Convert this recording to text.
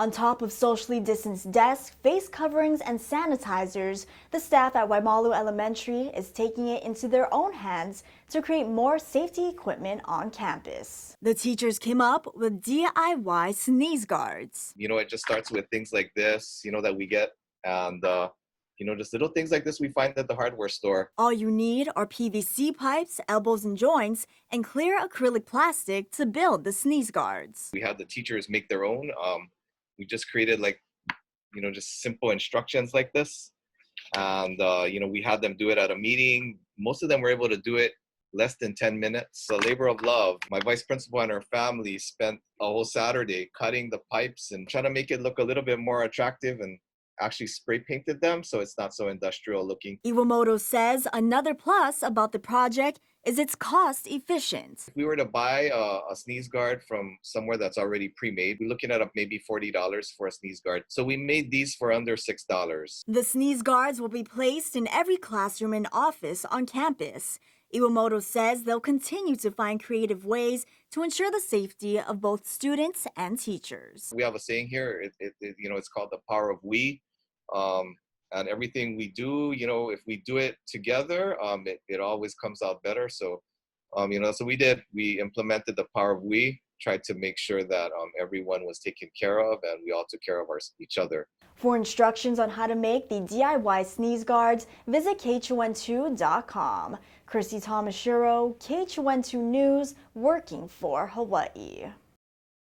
On top of socially distanced desks, face coverings, and sanitizers, the staff at Waimalu Elementary is taking it into their own hands to create more safety equipment on campus. The teachers came up with DIY sneeze guards. It just starts with things like this, that we get. And, just little things like this we find at the hardware store. All you need are PVC pipes, elbows and joints, and clear acrylic plastic to build the sneeze guards. We had the teachers make their own. We just created just simple instructions like this. And, we had them do it at a meeting. Most of them were able to do it less than 10 minutes. A labor of love. My vice principal and her family spent a whole Saturday cutting the pipes and trying to make it look a little bit more attractive, and actually spray painted them so it's not so industrial looking. Iwamoto says another plus about the project is it's cost efficient. If we were to buy a sneeze guard from somewhere that's already pre-made, we're looking at maybe $40 for a sneeze guard. So we made these for under $6. The sneeze guards will be placed in every classroom and office on campus. Iwamoto says they'll continue to find creative ways to ensure the safety of both students and teachers. We have a saying here, it's called the power of we. And everything we do, if we do it together, it always comes out better. So, so we implemented the power of we, tried to make sure that everyone was taken care of and we all took care of each other. For instructions on how to make the DIY sneeze guards, visit KHON2.com. Christy Tomashiro, KHON2 News, working for Hawaii.